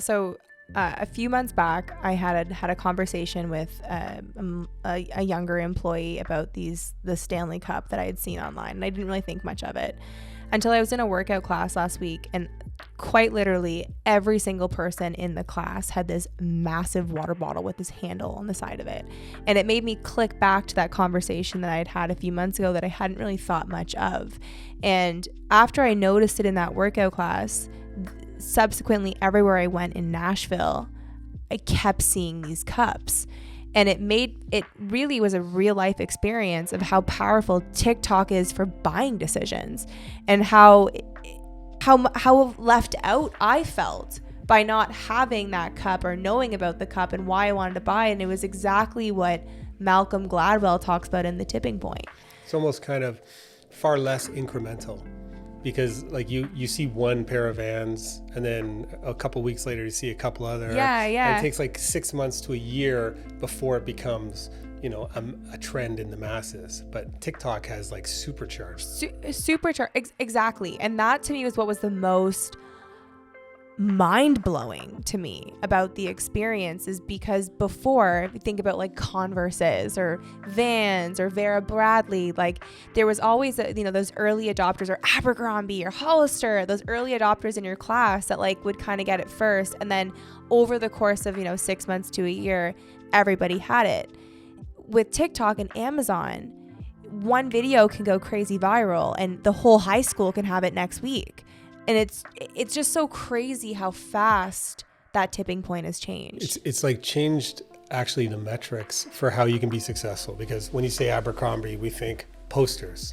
So a few months back, I had a conversation with a younger employee about the Stanley Cup that I had seen online, and I didn't really think much of it until I was in a workout class last week, and quite literally every single person in the class had this massive water bottle with this handle on the side of it. And it made me click back to that conversation that I had a few months ago that I hadn't really thought much of. And after I noticed it in that workout class, subsequently everywhere I went in Nashville, I kept seeing these cups. And it really was a real life experience of how powerful TikTok is for buying decisions, and how left out I felt by not having that cup or knowing about the cup and why I wanted to buy it. And it was exactly what Malcolm Gladwell talks about in The Tipping Point. It's almost kind of far less incremental, because like you see one pair of Vans and then a couple weeks later you see a couple other. Yeah. And it takes like 6 months to a year before it becomes, a trend in the masses. But TikTok has like supercharged. Exactly. And that to me was what was the most mind-blowing to me about the experience, is because before, if you think about like Converses or Vans or Vera Bradley, like there was always those early adopters, or Abercrombie or Hollister, those early adopters in your class that like would kind of get it first, and then over the course of 6 months to a year, everybody had it. With TikTok and Amazon, one video can go crazy viral and the whole high school can have it next week. And it's just so crazy how fast that tipping point has changed. It's like changed actually the metrics for how you can be successful. Because when you say Abercrombie, we think posters,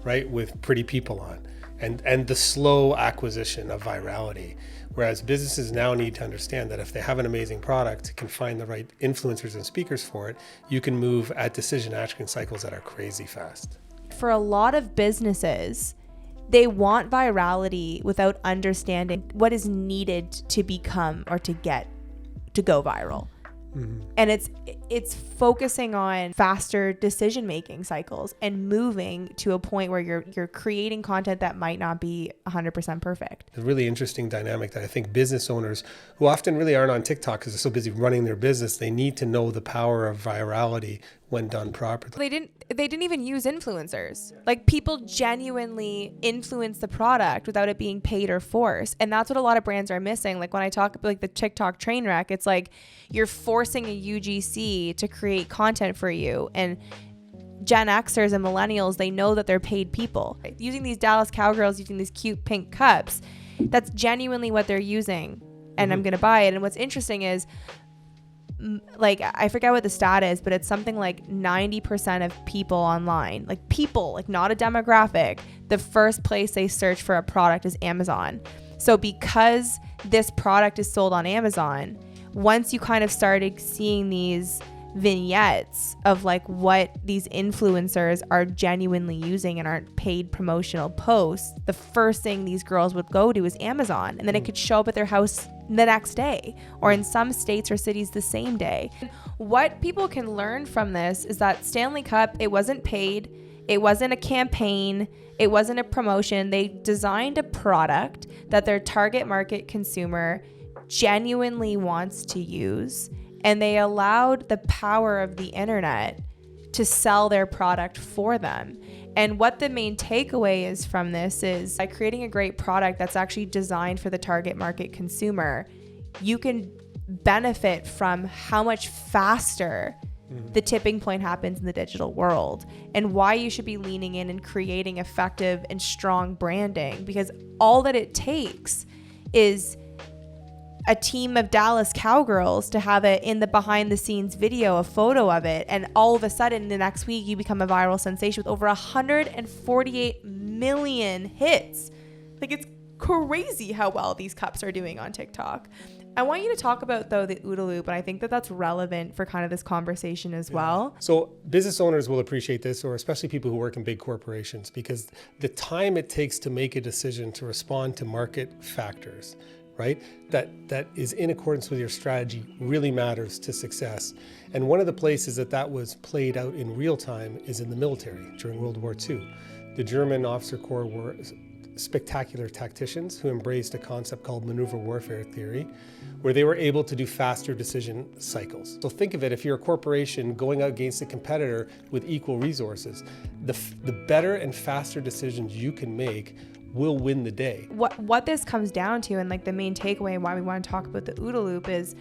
right, with pretty people on, and the slow acquisition of virality. Whereas businesses now need to understand that if they have an amazing product, can find the right influencers and speakers for it, you can move at decision action cycles that are crazy fast. For a lot of businesses, they want virality without understanding what is needed to become or to go viral. Mm-hmm. And it's focusing on faster decision-making cycles and moving to a point where you're creating content that might not be 100% perfect. A really interesting dynamic that I think business owners, who often really aren't on TikTok because they're so busy running their business, they need to know the power of virality when done properly. They didn't even use influencers. Like, people genuinely influence the product without it being paid or forced. And that's what a lot of brands are missing. Like when I talk about like the TikTok train wreck, it's like you're forcing a UGC to create content for you. And Gen Xers and millennials, they know that they're paid people. Using these Dallas Cowgirls, using these cute pink cups, that's genuinely what they're using. And I'm going to buy it. And what's interesting is, like, I forget what the stat is, but it's something like 90% of people online, like not a demographic, the first place they search for a product is Amazon. So because this product is sold on Amazon, once you kind of started seeing these vignettes of like what these influencers are genuinely using and aren't paid promotional posts, the first thing these girls would go to is Amazon, and then it could show up at their house the next day, or in some states or cities the same day. What people can learn from this is that Stanley Cup, it wasn't paid, it wasn't a campaign, it wasn't a promotion. They designed a product that their target market consumer genuinely wants to use, and they allowed the power of the internet to sell their product for them. And what the main takeaway is from this is, by creating a great product that's actually designed for the target market consumer, you can benefit from how much faster the tipping point happens in the digital world, and why you should be leaning in and creating effective and strong branding, because all that it takes is a team of Dallas Cowgirls to have it in the behind the scenes video, a photo of it, and all of a sudden the next week you become a viral sensation with over 148 million hits. Like, it's crazy how well these cups are doing on TikTok. I want you to talk about, though, the OODA loop, and I think that that's relevant for kind of this conversation as well. So business owners will appreciate this, or especially people who work in big corporations, because the time it takes to make a decision to respond to market factors, right, that is in accordance with your strategy really matters to success. And one of the places that was played out in real time is in the military during World War II. The German officer corps were spectacular tacticians who embraced a concept called maneuver warfare theory, where they were able to do faster decision cycles. So think of it, if you're a corporation going out against a competitor with equal resources, the better and faster decisions you can make will win the day. What this comes down to, and like the main takeaway and why we want to talk about the OODA loop, is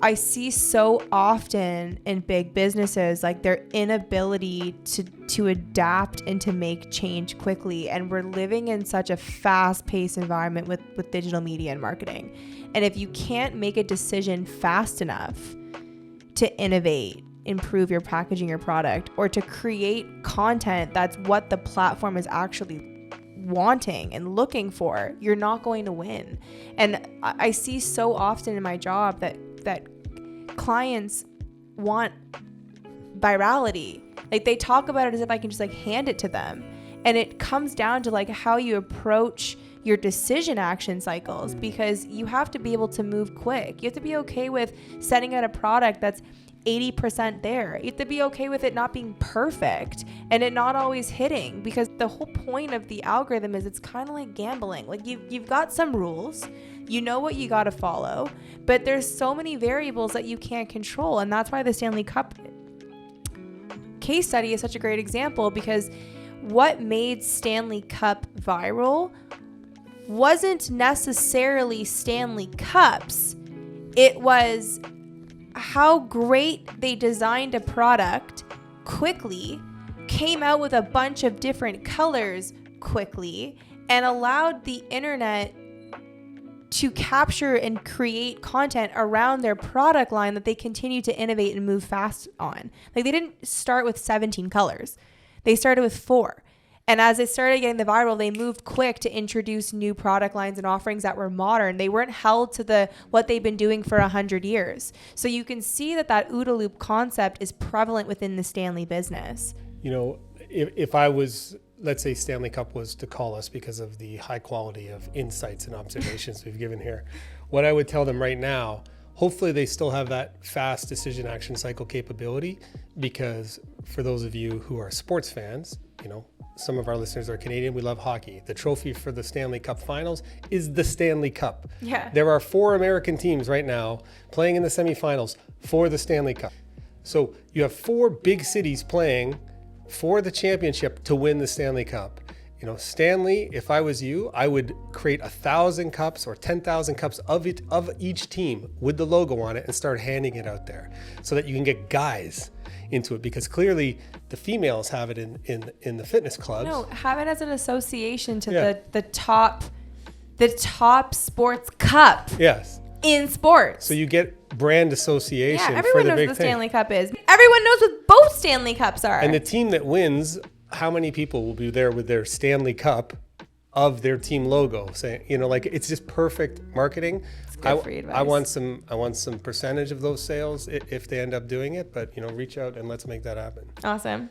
I see so often in big businesses like their inability to adapt and to make change quickly. And we're living in such a fast-paced environment with digital media and marketing. And if you can't make a decision fast enough to innovate, improve your packaging, your product, or to create content that's what the platform is actually wanting and looking for, you're not going to win. And I see so often in my job that clients want virality. Like they talk about it as if I can just like hand it to them. And it comes down to like how you approach your decision action cycles, because you have to be able to move quick. You have to be okay with setting out a product that's 80% there. You have to be okay with it not being perfect and it not always hitting, because the whole point of the algorithm is it's kind of like gambling. Like you've got some rules, you know what you got to follow, but there's so many variables that you can't control. And that's why the Stanley Cup case study is such a great example, because what made Stanley Cup viral wasn't necessarily Stanley Cups. It was how great they designed a product quickly, came out with a bunch of different colors quickly, and allowed the internet to capture and create content around their product line that they continue to innovate and move fast on. Like they didn't start with 17 colors. They started with 4. And as it started getting the viral, they moved quick to introduce new product lines and offerings that were modern. They weren't held to what they've been doing for 100 years. So you can see that OODA loop concept is prevalent within the Stanley business. You know, if I was, let's say Stanley Cup was to call us because of the high quality of insights and observations we've given here, what I would tell them right now, hopefully they still have that fast decision action cycle capability, because for those of you who are sports fans, you know, some of our listeners are Canadian. We love hockey. The trophy for the Stanley Cup finals is the Stanley Cup. Yeah. There are 4 American teams right now playing in the semifinals for the Stanley Cup. So you have 4 big cities playing for the championship to win the Stanley Cup. You know, Stanley, if I was you, I would create 1,000 cups or 10,000 cups of each team with the logo on it and start handing it out there so that you can get guys into it, because clearly the females have it in the fitness clubs. No, have it as an association to the top sports cup. Yes. In sports. So you get brand association. Yeah, everyone for the knows big what the thing. Stanley Cup is. Everyone knows what both Stanley Cups are. And the team that wins, how many people will be there with their Stanley Cup of their team logo, saying, you know, like it's just perfect marketing. It's good free advice. I want some percentage of those sales if they end up doing it, but you know, reach out and let's make that happen. Awesome.